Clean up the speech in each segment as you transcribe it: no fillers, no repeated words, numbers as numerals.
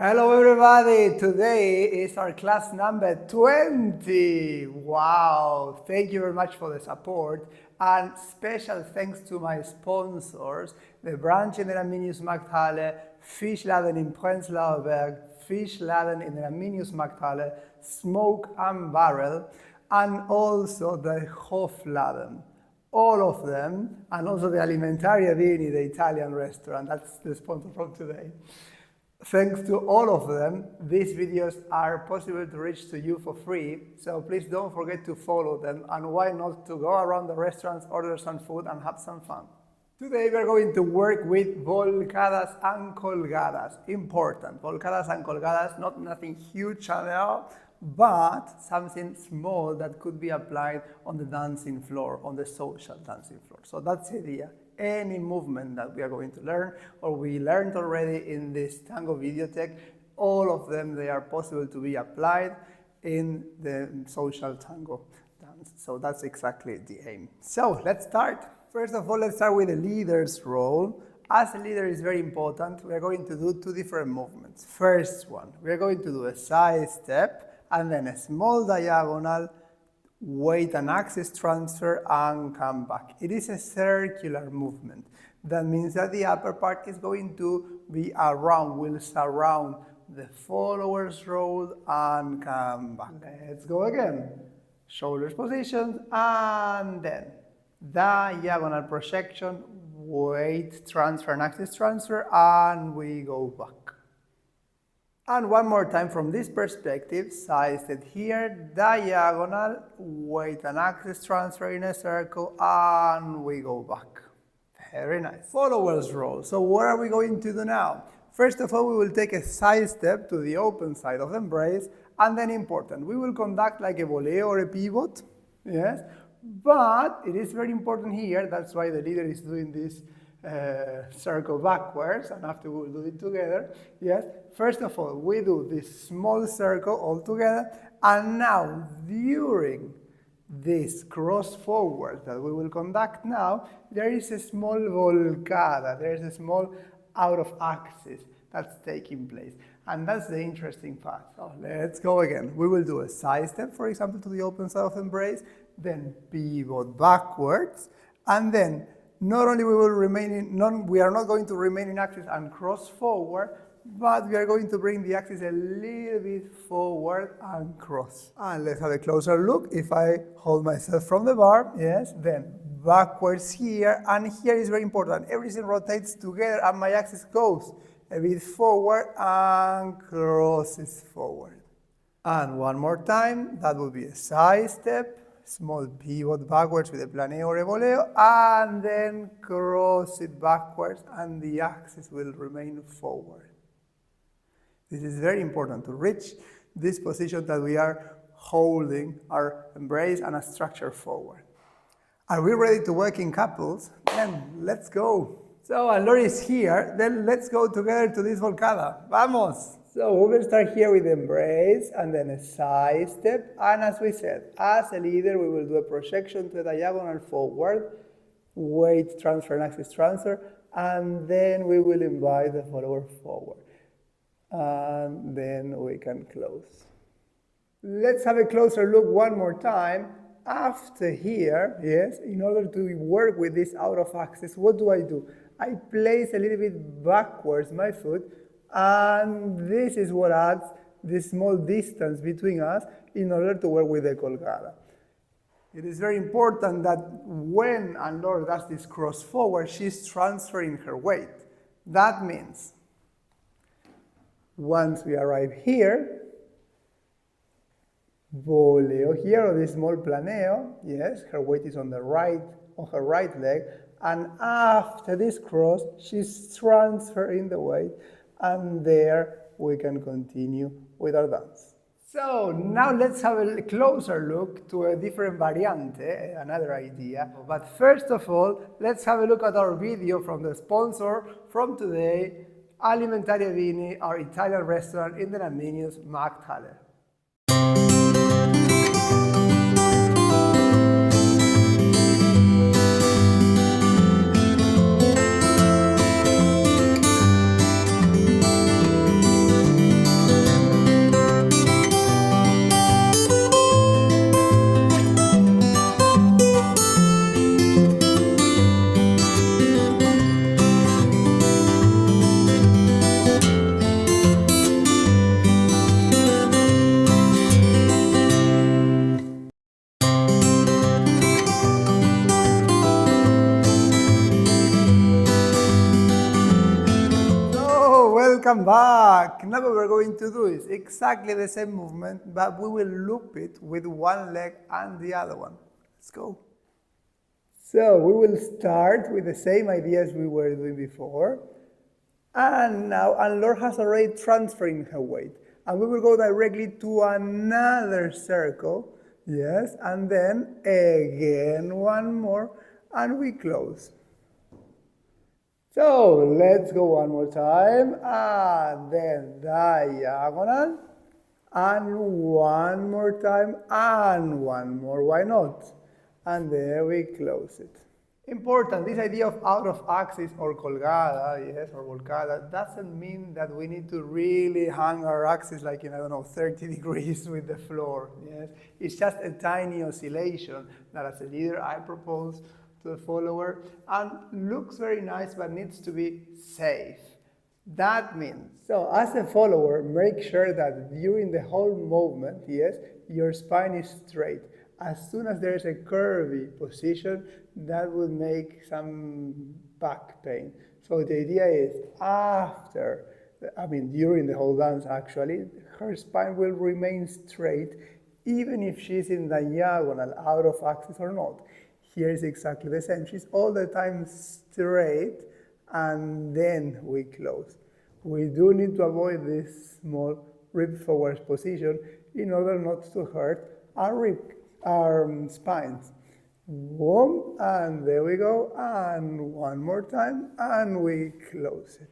Hello everybody, today is our class number 20. Wow, thank you very much for the support and special thanks to my sponsors, the branch in the Minusmarkthalle, Fischladen in Prenzlauer Berg, Fischladen in the Minusmarkthalle, Smoke and Barrel, and also the Hofladen. All of them, and also the Alimentaria Vini, the Italian restaurant, that's the sponsor from today. Thanks to all of them, these videos are possible to reach to you for free, so please don't forget to follow them, and why not to go around the restaurants, order some food and have some fun. Today we are going to work with volcadas and colgadas. Important, volcadas and colgadas, not nothing huge at all, but something small that could be applied on the dancing floor, on the social dancing floor. So that's the idea. Any movement that we are going to learn, or we learned already in this tango videotheque, all of them, they are possible to be applied in the social tango dance. So that's exactly the aim. So let's start. First of all, let's start with the leader's role. As a leader is very important, we are going to do two different movements. First one, we are going to do a side step and then a small diagonal, weight and axis transfer and come back. It is a circular movement. That means that the upper part is going to be around, will surround the follower's roll and come back. Let's go again. Shoulders positioned and then diagonal projection, weight transfer and axis transfer, and we go back. And one more time from this perspective, side step here, diagonal, weight and axis transfer in a circle, and we go back. Very nice. Followers roll. So what are we going to do now? First of all, we will take a side step to the open side of the embrace, and then important, we will conduct like a volée or a pivot, yes? But it is very important here, that's why the leader is doing this circle backwards, and after we will do it together, yes? First of all, we do this small circle all together, and now during this cross forward that we will conduct now, there is a small volcada, there is a small out of axis that's taking place, and that's the interesting part. So let's go again. We will do a side step, for example, to the open side of embrace, then pivot backwards, and then not only we are not going to remain in axis and cross forward, but we are going to bring the axis a little bit forward and cross. And let's have a closer look. If I hold myself from the bar, yes, then backwards here, and here is very important. Everything rotates together and my axis goes a bit forward and crosses forward. And one more time, that will be a side step, small pivot backwards with a planeo or a voleo, and then cross it backwards and the axis will remain forward. This is very important to reach this position that we are holding our embrace and a structure forward. Are we ready to work in couples? Then let's go. So Lori is here, then let's go together to this volcada. Vamos! So we will start here with embrace and then a side step, and as we said, as a leader we will do a projection to a diagonal forward, weight transfer and axis transfer, and then we will invite the follower forward. And then we can close. Let's have a closer look one more time. After here, yes, in order to work with this out of axis, what do? I place a little bit backwards my foot, and this is what adds this small distance between us in order to work with the colgada. It is very important that when Laura does this cross forward, she's transferring her weight. That means once we arrive here, voleo here, or this small planeo, yes, her weight is on her right leg, and after this cross, she's transferring the weight, and there we can continue with our dance. So now let's have a closer look to a different variante, another idea. But first of all, let's have a look at our video from the sponsor from today, Alimentaria Vini, our Italian restaurant in the Minusmarkthalle. welcome back. Now what we're going to do is exactly the same movement, but we will loop it with one leg and the other one. Let's go. So we will start with the same idea as we were doing before. And now, and Laura has already transferring her weight. And we will go directly to another circle. Yes, and then again one more, and we close. So let's go one more time, and then diagonal, and one more time, and one more, why not? And there we close it. Important, this idea of out of axis or colgada, yes, or volcada, doesn't mean that we need to really hang our axis like in, I don't know, 30 degrees with the floor, yes. It's just a tiny oscillation that as a leader I propose to the follower and looks very nice but needs to be safe. That means, so as a follower, make sure that during the whole movement, yes, your spine is straight. As soon as there is a curvy position, that will make some back pain. So the idea is during the whole dance actually, her spine will remain straight even if she's in diagonal, out of axis or not. Here is exactly the same. She's all the time straight and then we close. We do need to avoid this small rib forward position in order not to hurt our spines. Boom, and there we go, and one more time, and we close it.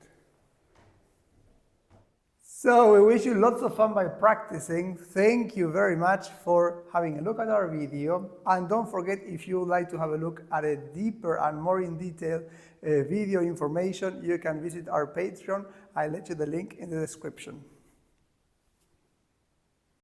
So we wish you lots of fun by practicing. Thank you very much for having a look at our video. And don't forget, if you would like to have a look at a deeper and more in detail video information, you can visit our Patreon. I'll let you the link in the description.